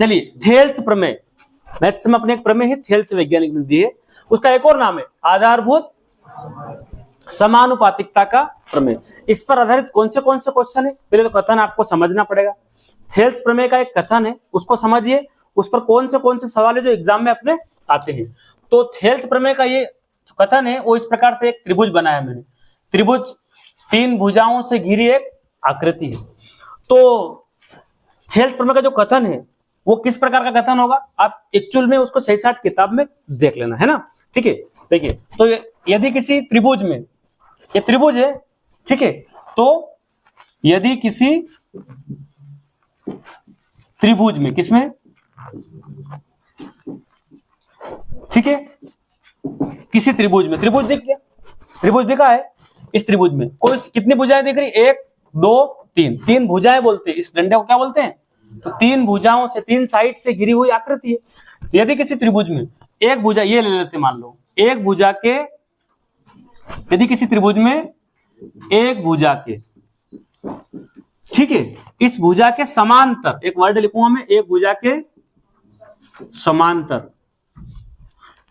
चलिए, थेल्स प्रमेय, मैथ्स में अपने एक प्रमेय है, थेल्स वैज्ञानिक ने दी है, उसका एक और नाम है आधारभूत समानुपातिकता का प्रमेय। इस पर आधारित कौन से क्वेश्चन है, पहले तो कथन आपको समझना पड़ेगा। थेल्स प्रमेय का एक कथन है, उसको समझिए, उस पर कौन से सवाल है जो एग्जाम में अपने आते हैं। तो थेल्स प्रमेय का ये कथन है वो इस प्रकार से, एक त्रिभुज बनाया मैंने, त्रिभुज 3 भुजाओं से घिरी एक आकृति है। तो थेल्स प्रमेय का जो कथन है वो किस प्रकार का कथन होगा, आप एक्चुअल में उसको सही साठ किताब में देख लेना, है ना। ठीक है, देखिए, तो यदि किसी त्रिभुज में, ये त्रिभुज है, ठीक है, तो यदि किसी त्रिभुज में, किसमें, ठीक है, किसी त्रिभुज में, त्रिभुज दिख गया, त्रिभुज दिखा है, इस त्रिभुज में कोई कितनी भुजाएं दिख रही, 1 2 3, 3 भुजाएं बोलते हैं, इस डंडे को क्या बोलते हैं, तो 3 भुजाओं से, 3 साइड से घिरी हुई आकृति है। तो यदि किसी त्रिभुज में एक भुजा, ये ले लेते मान लो, एक भुजा के, यदि किसी त्रिभुज में एक भुजा के, ठीक है, इस भुजा के समांतर, एक वर्ड लिखूंगा मैं, एक भुजा के समांतर,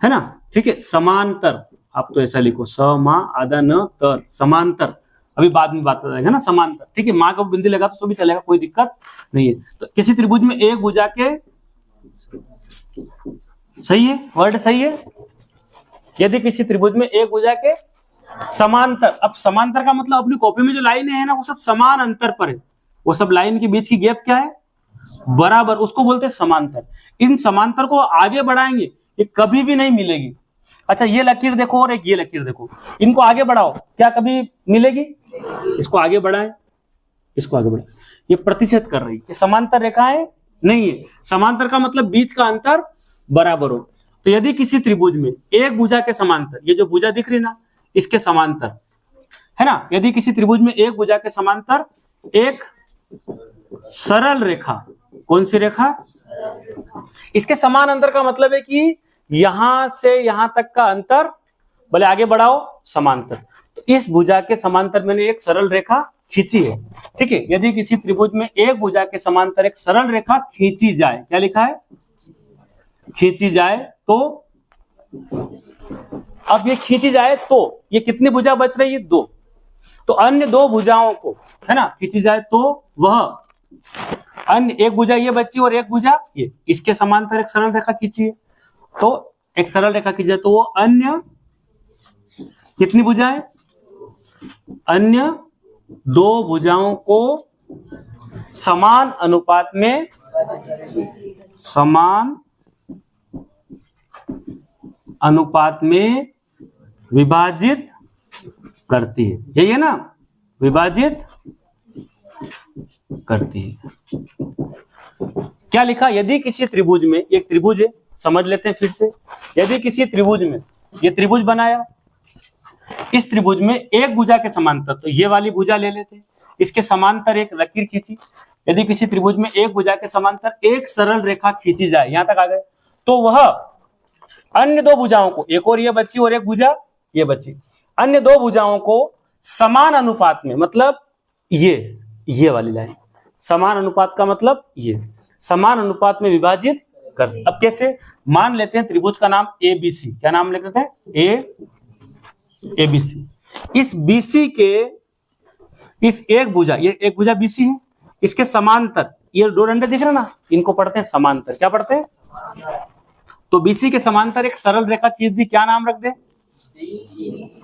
है ना, ठीक है, समांतर, आप तो ऐसा लिखो, स मा आधा न तर, समांतर, अभी बाद में बात करेंगे ना, समांतर, ठीक है, माँ का बिंदी लगा तो भी चलेगा, कोई दिक्कत नहीं है। तो किसी त्रिभुज में एक भुजा के, सही है, वर्ड सही है, यदि किसी त्रिभुज में एक भुजा के समांतर, अब समांतर का मतलब अपनी कॉपी में जो लाइनें है ना वो सब समान अंतर पर है, वो सब लाइन के बीच की गैप क्या है, बराबर, उसको बोलते हैं समांतर। इन समांतर को आगे बढ़ाएंगे, ये कभी भी नहीं मिलेगी। अच्छा, ये लकीर देखो और एक ये लकीर देखो, इनको आगे बढ़ाओ, क्या कभी मिलेगी, इसको आगे बढ़ाएं, इसको आगे बढ़ाएं, ये प्रतिच्छेद कर रही है, ये समांतर रेखाएं नहीं है। समांतर का मतलब बीच का अंतर बराबर हो। तो यदि किसी त्रिभुज में एक भुजा के समांतर, ये जो भुजा दिख रही ना, इसके समांतर, है ना, यदि किसी त्रिभुज में एक भुजा के समांतर एक सरल रेखा, कौन सी रेखा, इसके समान अंतर का मतलब है कि यहां से यहां तक का अंतर, भले आगे बढ़ाओ, समांतर, तो इस भुजा के समांतर मैंने एक सरल रेखा खींची है, ठीक है। यदि किसी त्रिभुज में एक भुजा के समांतर एक सरल रेखा खींची जाए, क्या लिखा है, खींची जाए, तो अब ये खींची जाए तो ये कितनी भुजा बच रही है, 2, तो अन्य 2 भुजाओं को, है ना, खींची जाए तो वह अन्य, एक भुजा ये बची और एक भुजा ये, इसके समांतर एक सरल रेखा खींची है, तो एक सरल रेखा खींची जाए तो वो अन्य कितनी भुजाएं, अन्य 2 भुजाओं को समान अनुपात में, समान अनुपात में विभाजित करती है, यही है ना, विभाजित करती है। क्या लिखा, यदि किसी त्रिभुज में, एक त्रिभुज है, समझ लेते हैं फिर से, यदि किसी त्रिभुज में, ये त्रिभुज बनाया, इस त्रिभुज में एक भुजा के समांतर, तो ये वाली भुजा ले लेते हैं, इसके समांतर एक लकीर खींची। यदि किसी त्रिभुज में एक भुजा के समांतर एक सरल रेखा खींची जाए, यहां तक आ गए, तो वह अन्य 2 भुजाओं को, एक और ये बची और एक भुजा ये बची, अन्य 2 भुजाओं को समान अनुपात में, मतलब ये वाली लाइन, समान अनुपात का मतलब ये, समान अनुपात में विभाजित कर। अब कैसे, मान लेते हैं त्रिभुज का नाम ABC, क्या नाम लिख लेते हैं, ABC, इस BC के, इस एक भुजा, ये एक भुजा BC है, इसके समांतर ये 2 डंडे दिख रहे ना, इनको पढ़ते हैं समांतर, क्या पढ़ते हैं, तो BC के समांतर एक सरल रेखा खींच दी, क्या नाम रख दे,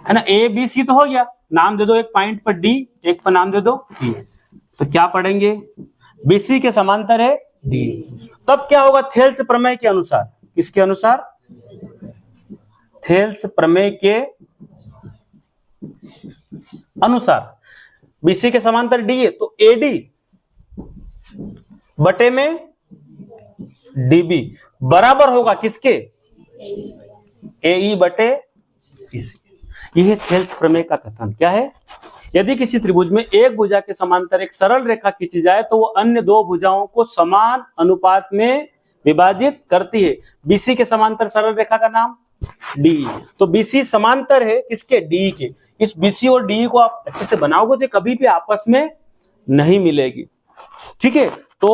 है ना, ABC तो हो गया, नाम दे दो, एक पॉइंट पर D, एक पर नाम दे दो E, तो क्या पढ़ेंगे, BC के समांतर है D, तब क्या होगा, थेल्स प्रमेय के अनुसार, किसके अनुसार, थेल्स प्रमेय के अनुसार BC के समांतर D है, तो AD बटे में DB बराबर होगा किसके, AE बटे BC। यह थेल्स प्रमेय का कथन क्या है, यदि किसी त्रिभुज में एक भुजा के समांतर एक सरल रेखा खींची जाए तो वो अन्य 2 भुजाओं को समान अनुपात में विभाजित करती है। BC के समांतर सरल रेखा का नाम D, तो BC समांतर है किसके, D के। इस BC और D को आप अच्छे से बनाओगे तो कभी भी आपस में नहीं मिलेगी, ठीक है। तो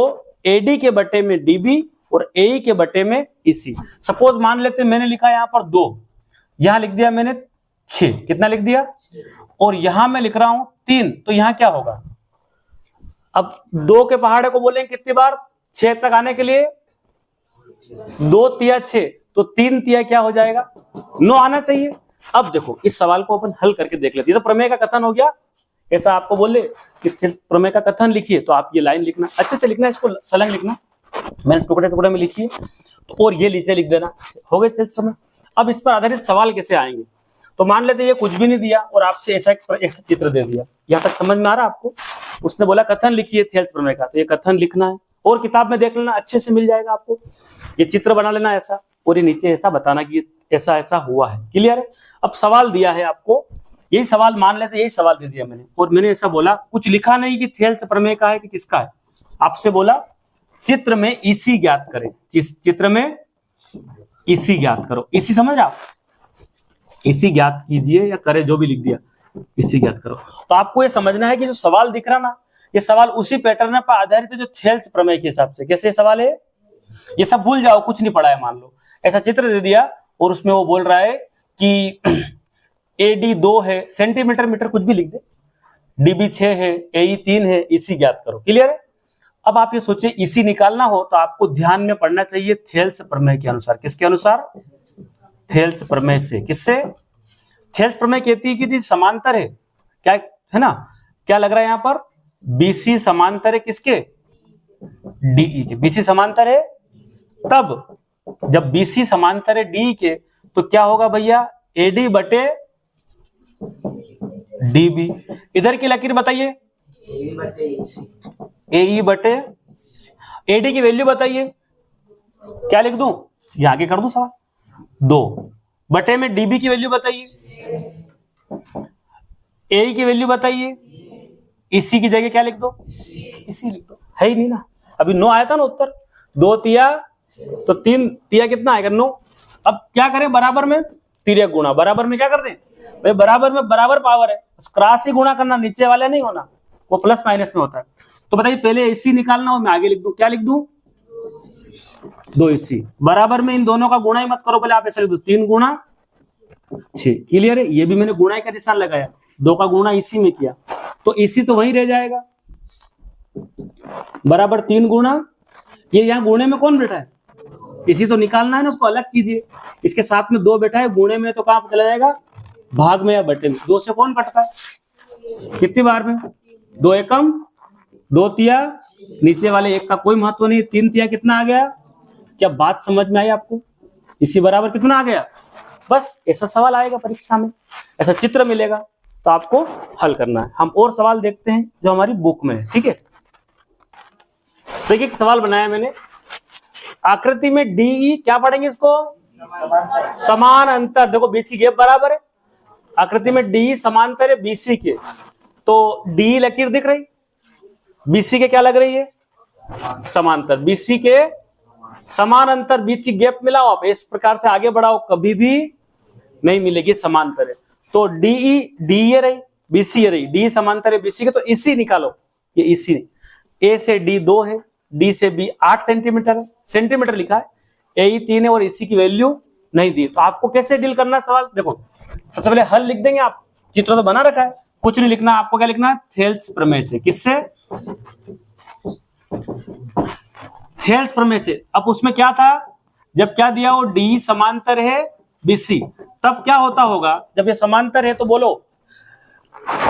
AD के बटे में DB और ए के बटे में इसी। सपोज मान लेते हैं मैंने लिखा यहाँ पर 2, यहां लिख दिया मैंने 6, कितना लिख दिया, और यहां मैं लिख रहा हूं 3, तो यहां क्या होगा, अब 2 के पहाड़े को बोलेंगे कितनी बार, 6 तक आने के लिए 2 तिया 6, तो 3 तिया क्या हो जाएगा, 9 आना चाहिए। अब देखो इस सवाल को अपन हल करके देख लेते हैं। तो प्रमेय का कथन हो गया, ऐसा आपको बोले कि प्रमेय का कथन लिखिए, तो आप ये लाइन लिखना, अच्छे से लिखना, इसको सलंग लिखना, मैंने टुकड़े टुकड़े में लिखिए, तो और ये नीचे लिख देना, हो गए सेल्स प्रमेय। अब इस पर आधारित सवाल कैसे आएंगे, तो मान लेते ये कुछ भी नहीं दिया और आपसे ऐसा ऐसा चित्र दे दिया, यहां तक समझ में आ रहा है आपको। उसने बोला कथन लिखिए थेल्स प्रमेय का, तो ये कथन लिखना है, और किताब में देख लेना, अच्छे से मिल जाएगा आपको, ये चित्र बना लेना ऐसा, और ये नीचे ऐसा बताना कि ऐसा ऐसा हुआ है। क्लियर है। अब सवाल दिया है आपको, यही सवाल मान लेते, यही सवाल दे दिया मैंने, और मैंने ऐसा बोला, कुछ लिखा नहीं कि थेल्स प्रमेय का है कि किसका है, आपसे बोला चित्र में इसी ज्ञात करें, चित्र में इसी ज्ञात करो, इसी समझ आप, इसी ज्ञात कीजिए या करे, जो भी लिख दिया इसी ज्ञात करो। तो आपको ये समझना है कि जो सवाल दिख रहा ना, ये सवाल उसी पैटर्न पर आधारित है जो थेल्स प्रमेय के हिसाब से। कैसे सवाल है, ये सब भूल जाओ, कुछ नहीं पढ़ा है, मान लो ऐसा चित्र दे दिया और उसमें वो बोल रहा है कि एडी 2 है, सेंटीमीटर मीटर कुछ भी लिख दे, डीबी 6 है, एई 3 है, इसी ज्ञात करो। क्लियर है। अब आप ये सोचिए इसी निकालना हो तो आपको ध्यान में पढ़ना चाहिए थेल्स प्रमेय के अनुसार। किसके अनुसार, थेल्स प्रमेय से। किससे, थेल्स प्रमेय कहती है कि जी समांतर है, क्या है ना, क्या लग रहा है यहां पर, बीसी समांतर है किसके, डीई के, बीसी समांतर है, तब जब बीसी समांतर है डी के, तो क्या होगा भैया, एडी बटे डीबी। इधर की लकीर बताइए, एई बटे, एडी की वैल्यू बताइए, क्या लिख दूं, ये आगे कर दूं सवाल, 2 बटे में डीबी की वैल्यू बताइए, एई की वैल्यू बताइए, इसी की जगह क्या लिख दो, इसी लिख दो, है ही नहीं ना, अभी 9 आया था ना उत्तर, 2 तिया तो 3 तिया कितना आएगा, 9। अब क्या करें, बराबर में तिर्यक गुणा, बराबर में क्या कर दें भाई, बराबर में बराबर पावर है, क्रॉस ही गुणा करना, नीचे वाले नहीं होना, वो प्लस माइनस में होता है। तो बताइए पहले इसी निकालना हो, मैं आगे लिख दूं, क्या लिख दूं, 2 इसी, बराबर में इन दोनों का गुणा ही मत करो, पहले आप ऐसा लिख दो, 3 गुणा 6। क्लियर है, ये भी मैंने गुणा का निशान लगाया, 2 का गुणा इसी में किया, तो इसी तो वही रह जाएगा, बराबर 3 गुणा, ये यहाँ गुणे में कौन बैठा है, इसी तो निकालना है ना, उसको अलग कीजिए, इसके साथ में 2 बैठा है, गुणे में तो कहां चला जाएगा, भाग में या बटे में, 2 से कौन कटता है, कितनी बार में, 2 एकम 2 तिया, नीचे वाले 1 का कोई महत्व नहीं, 3 तिया कितना आ गया, क्या बात समझ में आई आपको, इसी बराबर कितना आ गया, बस ऐसा सवाल आएगा परीक्षा में, ऐसा चित्र मिलेगा, तो आपको हल करना है। हम और सवाल देखते हैं जो हमारी बुक में है, ठीक है। तो एक सवाल बनाया मैंने, आकृति में डीई, क्या पढ़ेंगे इसको, समान अंतर, देखो बीच की गैप बराबर है, आकृति में डी समांतर है बीसी के, तो डी लकीर दिख रही, बीसी के क्या लग रही है, समांतर, बीसी के समान अंतर, बीच की गैप मिलाओ आप, इस प्रकार से आगे बढ़ाओ, कभी भी नहीं मिलेगी, समांतर है, तो डीई, डी ये रही, बीसी ये रही, डी समांतर है बीसी के, तो इसी निकालो, ये इसी, ए से डी 2 है, डी से बी 8 सेंटीमीटर है, सेंटीमीटर लिखा है, ए 3 है और इसी की वैल्यू नहीं दी, तो आपको कैसे डील करना है सवाल, देखो सबसे पहले हल लिख देंगे आप, चित्र तो बना रखा है, कुछ नहीं लिखना, आपको क्या लिखना है, थेल्स प्रमेय से। किससे, थेल्स प्रमेय से। अब उसमें क्या था, जब क्या दिया हो, डी समांतर है बीसी, तब क्या होता होगा, जब ये समांतर है तो बोलो,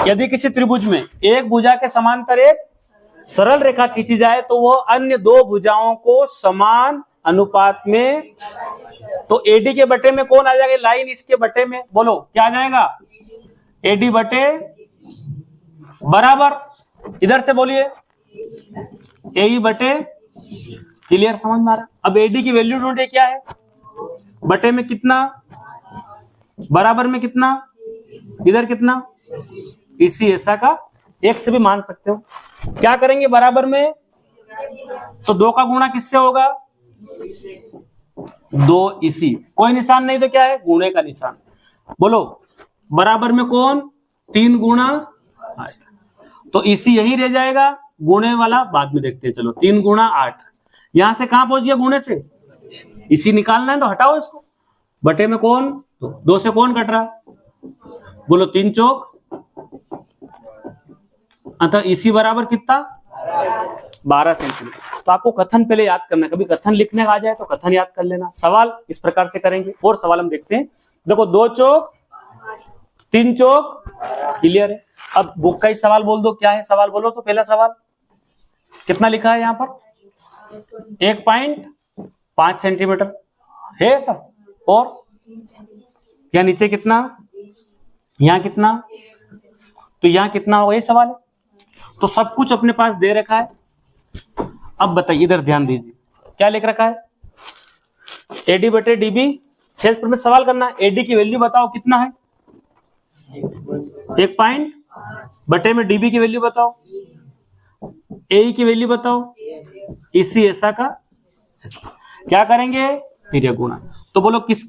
यदि किसी त्रिभुज में एक भुजा के समांतर एक सरल रेखा खींची जाए तो वो अन्य 2 भुजाओं को समान अनुपात में, तो एडी के बटे में कौन आ जाएगा, लाइन इसके बटे में, बोलो क्या आ जाएगा, एडी बटे बराबर, इधर से बोलिए एई बटे, क्लियर, समझ में आ रहा। अब एडी की वैल्यू ढूंढे, क्या है, बटे में कितना, बराबर में कितना, इधर कितना, इसी ऐसा का, एक से भी मान सकते हो। क्या करेंगे बराबर में, तो 2 का गुणा किससे होगा, 2 इसी, कोई निशान नहीं तो क्या है, गुणे का निशान, बोलो बराबर में कौन, 3 गुणा 8, तो इसी यही रह जाएगा, गुणे वाला बाद में देखते हैं, चलो 3 गुणा 8, यहां से कहां पहुंच गया गुणे से, इसी निकालना है तो हटाओ इसको, बटे में कौन, तो 2 से कौन कट रहा, बोलो 3 चौक, अतः इसी बराबर कितना 12 सेंटीमीटर। तो आपको कथन पहले याद करना है, कभी कथन लिखने आ जाए तो कथन याद कर लेना। सवाल इस प्रकार से करेंगे, और सवाल हम देखते हैं। देखो 2 चौक 3 चौक, क्लियर है। अब बुक का ही सवाल बोल दो, क्या है सवाल बोलो। तो पहला सवाल कितना लिखा है यहाँ पर, 1.5 सेंटीमीटर है ऐसा, और यहाँ नीचे कितना, यहाँ कितना, तो यहाँ कितना होगा, ये सवाल है। तो सब कुछ अपने पास दे रखा है। अब बताइए, इधर ध्यान दीजिए, क्या लिख रखा है, एडी बटे डीबी। थेल्स पर में सवाल करना है, एडी की वैल्यू बताओ कितना है, 1 बटे में डीबी की वैल्यू बताओ, ए की वैल्यू बताओ, इसी ऐसा का ऐसा। क्या करेंगे, फिर गुणा। तो बोलो किस,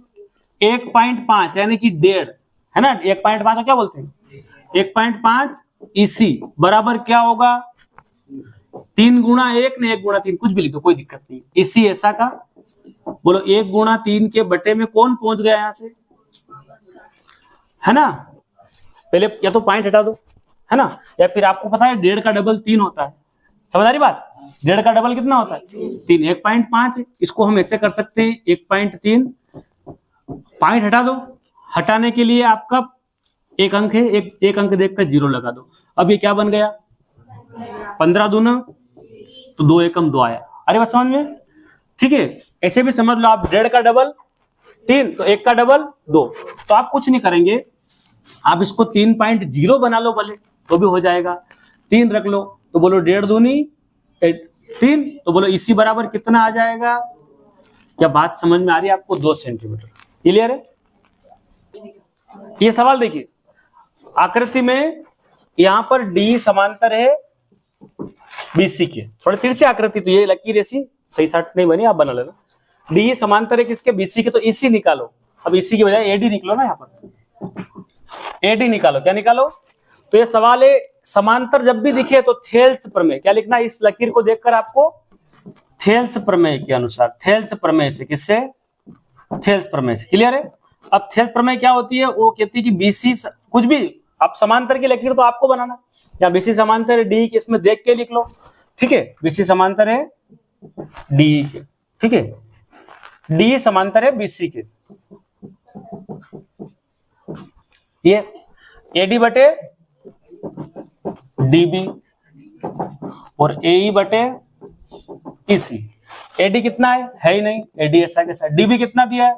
1.5 यानी कि 1.5 है ना, 1.5 क्या बोलते हैं, 1.5 इसी बराबर क्या होगा, 3 गुणा 1 ने 1 गुणा 3, कुछ भी लिखो कोई दिक्कत नहीं। इसी ऐसा का, बोलो 1 गुणा 3 के बटे में कौन पहुंच गया यहां से, है ना। पहले या तो पॉइंट हटा दो, है ना, या फिर आपको पता है 1.5 का डबल 3 होता है, समझ आ रही बात, 1.5 का डबल कितना होता है 3, 1.5 इसको हम ऐसे कर सकते हैं 1.3, पॉइंट हटा दो। हटाने के लिए आपका एक अंक है, एक अंक देखकर 0 लगा दो। अब ये क्या बन गया, 15 दूना तो 2 एकम 2 आया। अरे बस समझ में, ठीक है। ऐसे भी समझ लो आप, 1.5 का डबल 3 तो 1 का डबल 2। तो आप कुछ नहीं करेंगे, आप इसको 3.0 बना लो भले, तो भी हो जाएगा। 3 रख लो तो बोलो 1.5 दूनी 3, तो बोलो इसी बराबर कितना आ जाएगा। क्या बात समझ में आ रही है आपको, 2 सेंटीमीटर। क्लियर है। ये सवाल देखिए, आकृति में यहां पर डी समांतर है बीसी के, थोड़ी तिरछी आकृति, तो ये लकीर ऐसी सही साट नहीं बनी, आप बना लेना। डी समांतर है किसके, बीसी के, तो इसी निकालो। अब इसी की बजाय एडी निकलो ना, यहाँ पर एडी निकालो। क्या निकालो, तो ये सवाल है, समांतर जब भी दिखे तो थेल्स प्रमेय, क्या लिखना, इस लकीर को देखकर आपको थेल्स प्रमेय के अनुसार, थेल्स प्रमेय से, किससे, थेल्स प्रमेय से। क्लियर है। अब थेल्स प्रमेय क्या होती है, वो कहती है कि बीसी, कुछ भी आप समांतर की लकीर तो आपको बनाना, या बीसी समांतर है डी के, इसमें देख के लिख लो, ठीक है। बीसी समांतर है डी के, ठीक है, डी समांतर है बीसी के, ये एडी बटे डीबी और एई बटे इसी। एडी कितना है ही नहीं, एडी ऐसा कैसा, डीबी कितना दिया है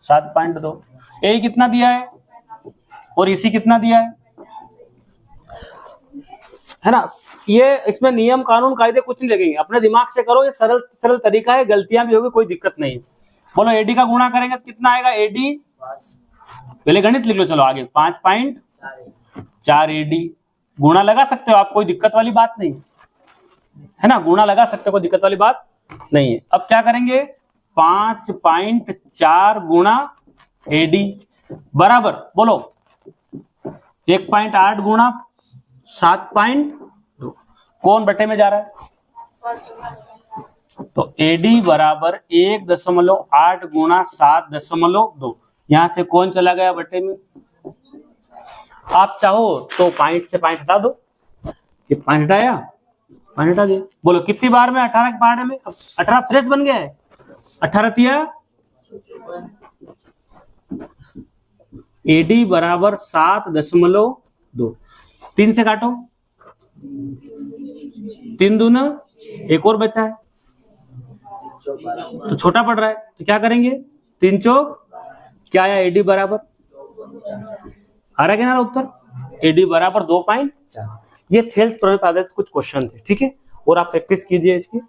7.2, ए कितना दिया है और इसी कितना दिया है ना। ये इसमें नियम कानून कायदे कुछ नहीं लगेंगे, अपने दिमाग से करो, ये सरल सरल तरीका है, गलतियां भी होगी कोई दिक्कत नहीं है। बोलो एडी का गुणा करेंगे तो कितना आएगा, एडी, पहले गणित लिख लो, चलो आगे, 5.4 एडी। गुणा लगा सकते हो आप, कोई दिक्कत वाली बात नहीं है ना, गुणा लगा सकते हो, कोई दिक्कत वाली बात नहीं है। अब क्या करेंगे, 5.4 गुणा एडी बराबर, बोलो 1.8 गुणा 7.2, कौन बटे में जा रहा है, तो एडी बराबर 1.8 गुणा 7.2, यहां से कौन चला गया बटे में। आप चाहो तो पॉइंट से पॉइंट हटा दो, ये पॉइंट हटाया, पॉइंट हटा दिया। बोलो कितनी बार में, 18 के बार में, 18 फ्रेश बन गया है, 18 तिया एडी बराबर 7.2, 3 से काटो, 3 दूना, एक और बचा है तो छोटा पड़ रहा है, तो क्या करेंगे, 3 चौक, क्या आया, एडी बराबर, आ रहा है ना उत्तर, एडी बराबर 2.4। ये थेल्स प्रमेय पे आधारित कुछ क्वेश्चन थे, ठीक है, और आप प्रैक्टिस कीजिए इसकी।